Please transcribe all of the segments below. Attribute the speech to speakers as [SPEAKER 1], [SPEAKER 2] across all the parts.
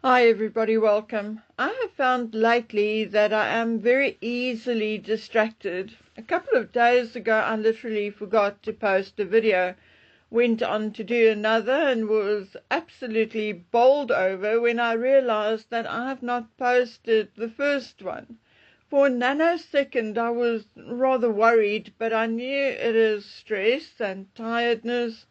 [SPEAKER 1] Hi everybody, welcome. I have found lately that I am very easily distracted. A couple of days ago I literally forgot to post a video, went on to do another and was absolutely bowled over when I realized that I have not posted the first one. For a nanosecond I was rather worried, but I knew it is stress and tiredness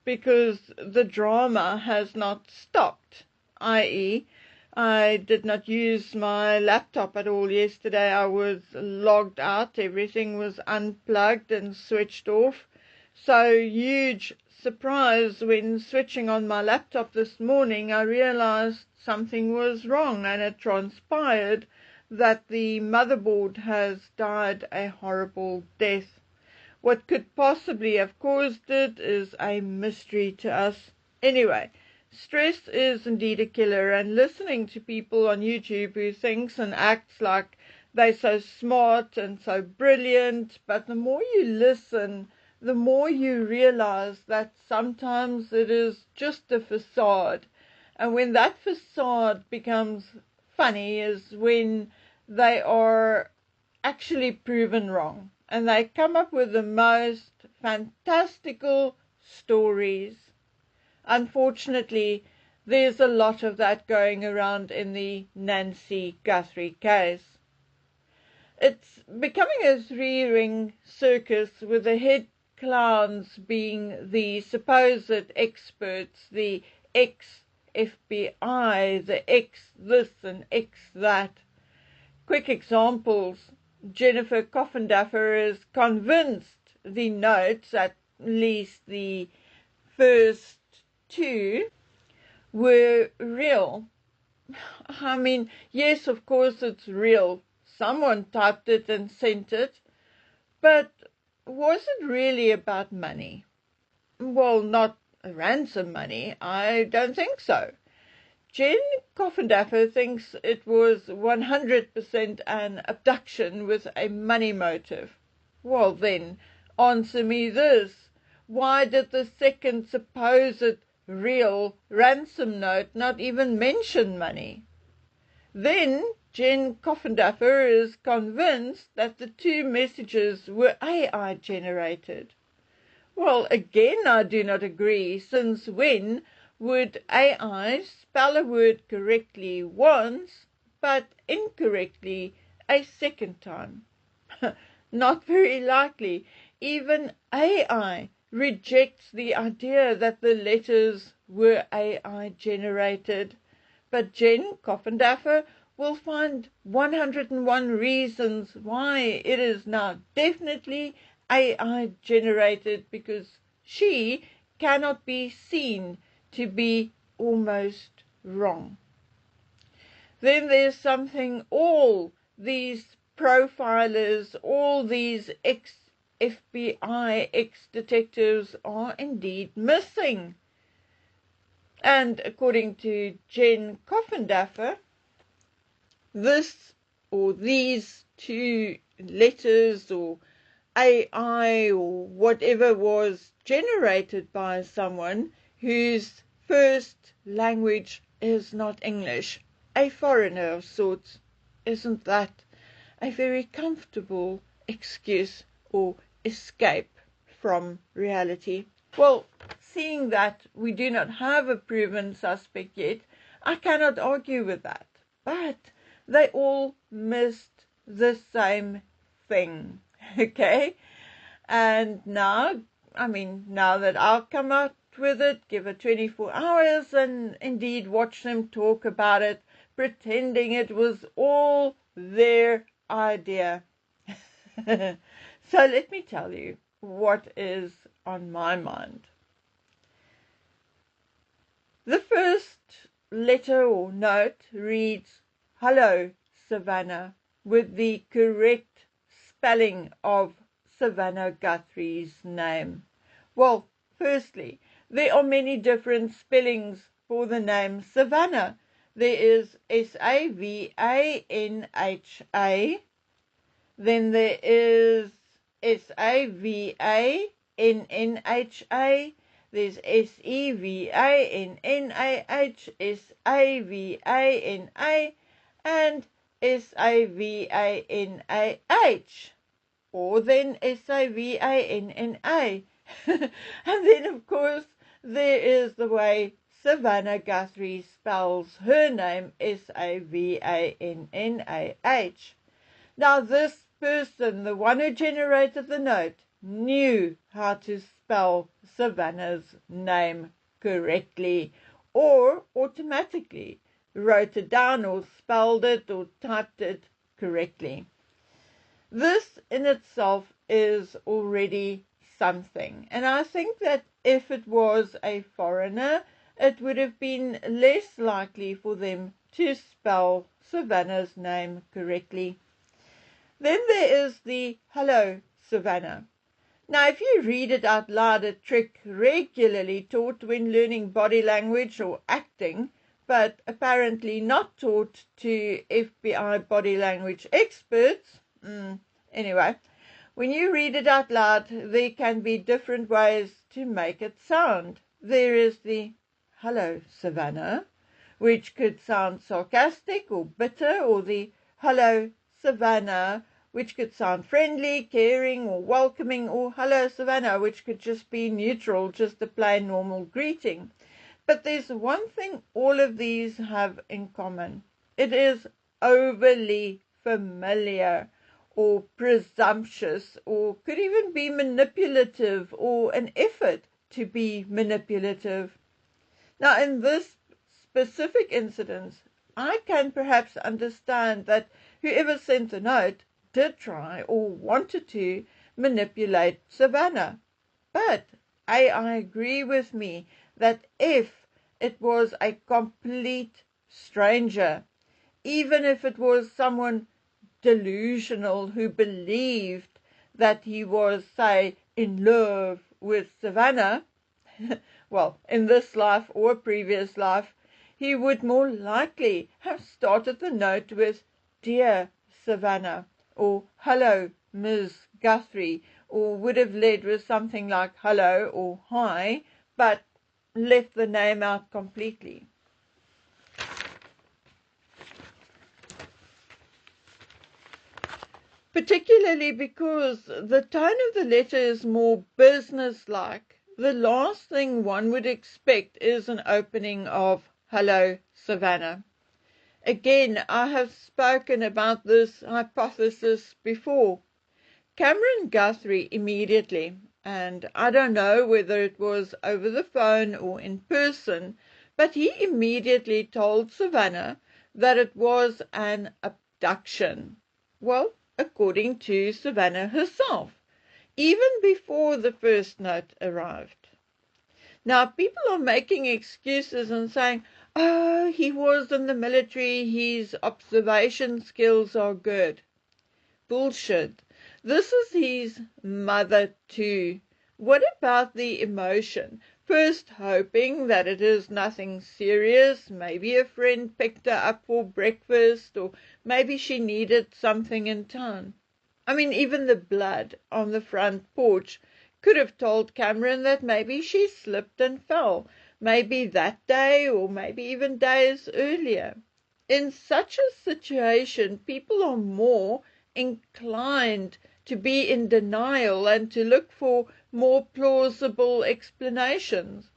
[SPEAKER 1] because the drama has not stopped, i.e., I did not use my laptop at all yesterday. I was logged out. Everything was unplugged and switched off. So huge surprise when switching on my laptop this morning, I realized something was wrong, and it transpired that the motherboard has died a horrible death. What could possibly have caused it is a mystery to us. Anyway, stress is indeed a killer, and listening to people on YouTube who thinks and acts like they're so smart and so brilliant, but the more you listen, the more you realize that sometimes it is just a facade. And when that facade becomes funny is when they are actually proven wrong. And they come up with the most fantastical stories. Unfortunately, there's a lot of that going around in the Nancy Guthrie case. It's becoming a three-ring circus with the head clowns being the supposed experts, the ex-FBI, the ex-this and ex-that. Quick examples. Jennifer Coffindaffer is convinced the notes, at least the first two, were real. I mean, yes, of course it's real. Someone typed it and sent it. But was it really about money? Well, not ransom money. I don't think so. Jen Coffindaffer thinks it was 100% an abduction with a money motive. Well then, answer me this. Why did the second supposed real ransom note not even mention money? Then Jen Coffindaffer is convinced that the two messages were AI generated. Well, again, I do not agree, since when would AI spell a word correctly once, but incorrectly a second time? Not very likely. Even AI rejects the idea that the letters were AI generated. But Jen Coffindaffer will find 101 reasons why it is now definitely AI generated, because she cannot be seen to be almost wrong. Then there's something all these profilers, all these ex-FBI, ex-detectives are indeed missing. And according to Jen Coffindaffer, this or these two letters or AI or whatever was generated by someone whose first language is not English, a foreigner of sorts. Isn't that a very comfortable excuse or escape from reality? Well, seeing that we do not have a proven suspect yet, I cannot argue with that. But they all missed the same thing, okay? And now that I'll come out with it, give it 24 hours and indeed watch them talk about it, pretending it was all their idea. So let me tell you what is on my mind. The first letter or note reads, "Hello, Savannah," with the correct spelling of Savannah Guthrie's name. Well, firstly, there are many different spellings for the name Savannah. There is Savanha, then there is Savanha, there's SEVANNAH, SAVANA, and SAVANAH, or then SAVANNA. And then, of course, there is the way Savannah Guthrie spells her name, SAVANNAH. Now, this person, the one who generated the note, knew how to spell Savannah's name correctly, or automatically wrote it down or spelled it or typed it correctly. This in itself is already something, and I think that if it was a foreigner, it would have been less likely for them to spell Savannah's name correctly. Then there is the hello, Savannah. Now, if you read it out loud, a trick regularly taught when learning body language or acting, but apparently not taught to FBI body language experts. Anyway, when you read it out loud, there can be different ways to make it sound. There is the hello, Savannah, which could sound sarcastic or bitter, or the hello, Savannah, which could sound friendly, caring, or welcoming, or hello, Savannah, which could just be neutral, just a plain normal greeting. But there's one thing all of these have in common. It is overly familiar, or presumptuous, or could even be manipulative, or an effort to be manipulative. Now, in this specific incident, I can perhaps understand that whoever sent the note did try or wanted to manipulate Savannah. But AI agree with me that if it was a complete stranger, even if it was someone delusional who believed that he was, say, in love with Savannah, well, in this life or previous life, he would more likely have started the note with, Dear Savannah, or Hello, Ms. Guthrie, or would have led with something like hello or hi, but left the name out completely. Particularly because the tone of the letter is more business-like. The last thing one would expect is an opening of Hello, Savannah. Again, I have spoken about this hypothesis before. Cameron Guthrie immediately, and I don't know whether it was over the phone or in person, but he immediately told Savannah that it was an abduction. Well, according to Savannah herself, even before the first note arrived. Now, people are making excuses and saying, oh, he was in the military, his observation skills are good. Bullshit. This is his mother too. What about the emotion? First hoping that it is nothing serious, maybe a friend picked her up for breakfast, or maybe she needed something in town. I mean, even the blood on the front porch could have told Cameron that maybe she slipped and fell, maybe that day or maybe even days earlier. In such a situation, people are more inclined to be in denial and to look for more plausible explanations.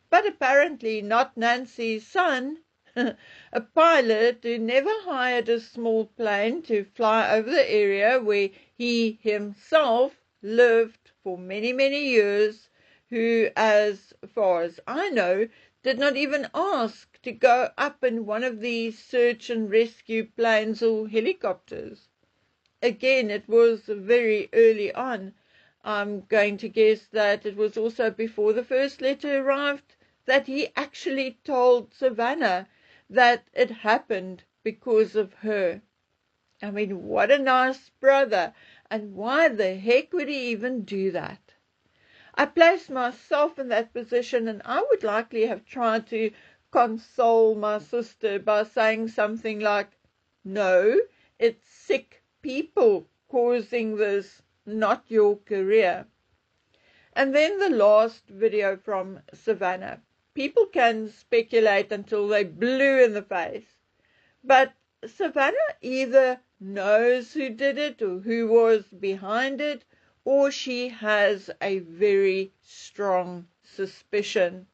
[SPEAKER 1] But apparently not Nancy's son, a pilot who never hired a small plane to fly over the area where he himself lived for many, many years, who, as far as I know, did not even ask to go up in one of these search and rescue planes or helicopters. Again, it was very early on. I'm going to guess that it was also before the first letter arrived that he actually told Savannah that it happened because of her. I mean, what a nice brother. And why the heck would he even do that? I placed myself in that position, and I would likely have tried to console my sister by saying something like, no, it's sick people causing this, not your career. And then the last video from Savannah. People can speculate until they're blue in the face, but Savannah either knows who did it or who was behind it, or she has a very strong suspicion.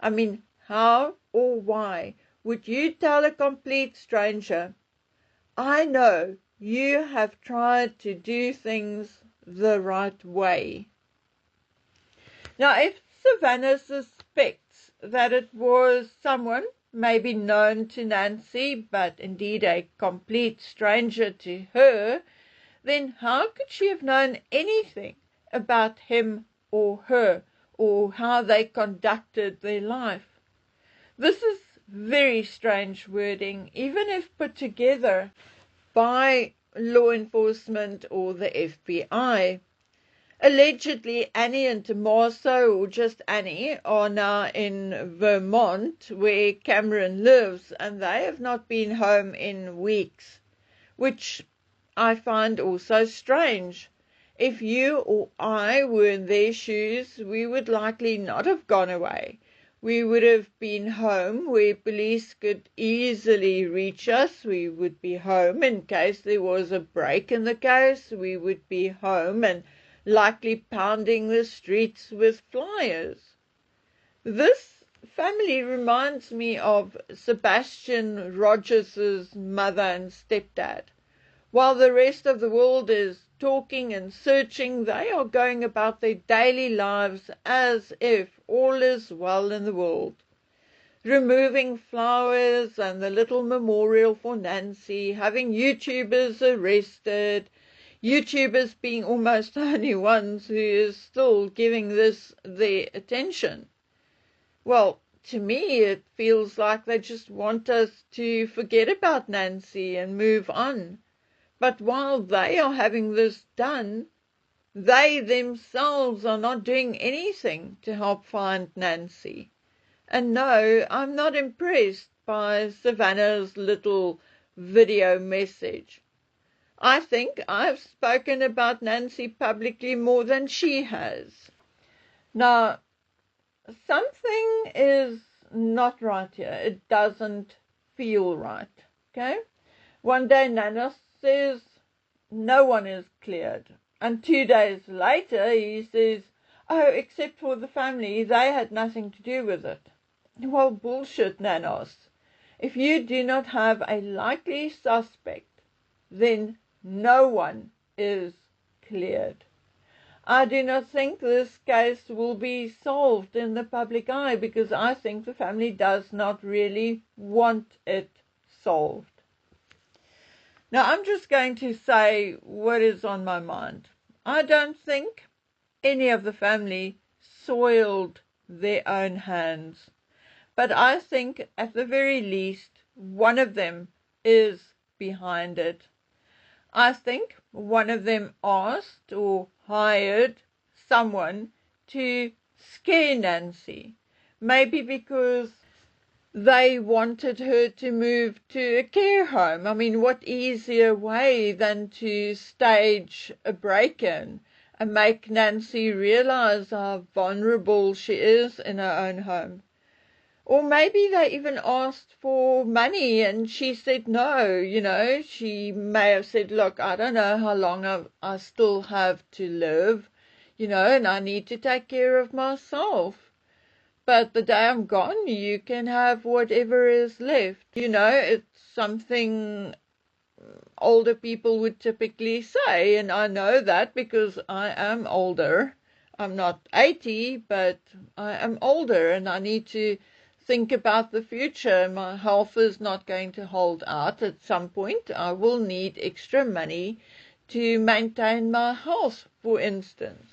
[SPEAKER 1] I mean, how or why would you tell a complete stranger, I know you have tried to do things the right way? Now, if Savannah suspects that it was someone maybe known to Nancy, but indeed a complete stranger to her, then how could she have known anything about him or her, or how they conducted their life? This is very strange wording, even if put together by law enforcement or the FBI. Allegedly, Annie and Tommaso, or just Annie, are now in Vermont, where Cameron lives, and they have not been home in weeks, which I find also strange. If you or I were in their shoes, we would likely not have gone away. We would have been home where police could easily reach us. We would be home in case there was a break in the case. We would be home and likely pounding the streets with flyers. This family reminds me of Sebastian Rogers's mother and stepdad. While the rest of the world is talking and searching, they are going about their daily lives as if all is well in the world. Removing flowers and the little memorial for Nancy, having YouTubers arrested, YouTubers being almost the only ones who is still giving this their attention. Well, to me it feels like they just want us to forget about Nancy and move on. But while they are having this done, they themselves are not doing anything to help find Nancy. And no, I'm not impressed by Savannah's little video message. I think I've spoken about Nancy publicly more than she has. Now, something is not right here. It doesn't feel right, okay? One day Nanos says no one is cleared. And 2 days later he says, oh, except for the family, they had nothing to do with it. Well, bullshit, Nanos. If you do not have a likely suspect, then no one is cleared. I do not think this case will be solved in the public eye because I think the family does not really want it solved. Now, I'm just going to say what is on my mind. I don't think any of the family soiled their own hands, but I think at the very least one of them is behind it. I think one of them asked or hired someone to scare Nancy, maybe because they wanted her to move to a care home. I mean, what easier way than to stage a break-in and make Nancy realize how vulnerable she is in her own home? Or maybe they even asked for money and she said no, She may have said, look, I don't know how long I still have to live, and I need to take care of myself. But the day I'm gone, you can have whatever is left. It's something older people would typically say, and I know that because I am older. I'm not 80, but I am older, and I need to think about the future. My health is not going to hold out. At some point, I will need extra money to maintain my health, for instance.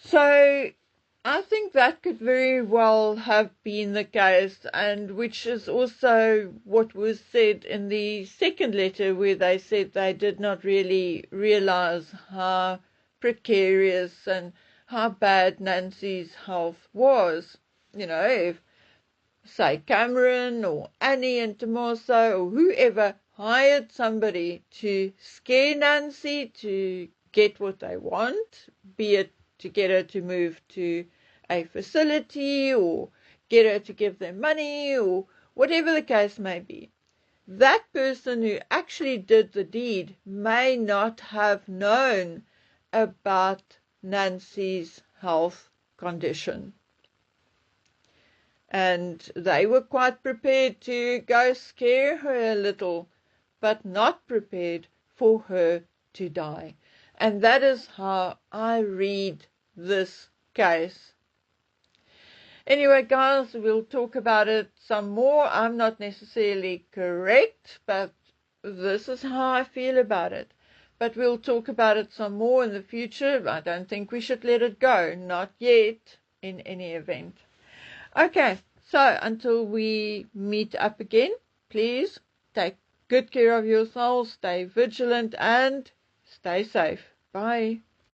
[SPEAKER 1] So I think that could very well have been the case, and which is also what was said in the second letter, where they said they did not really realize how precarious and how bad Nancy's health was. If, say, Cameron or Annie and Tommaso or whoever hired somebody to scare Nancy, to get what they want, be it to get her to move to a facility or get her to give them money or whatever the case may be. That person who actually did the deed may not have known about Nancy's health condition. And they were quite prepared to go scare her a little, but not prepared for her to die. And that is how I read this case. Anyway, guys, we'll talk about it some more. I'm not necessarily correct, but this is how I feel about it. But we'll talk about it some more in the future. I don't think we should let it go. Not yet, in any event. Okay, so until we meet up again, please take good care of yourselves, stay vigilant, and stay safe. Bye.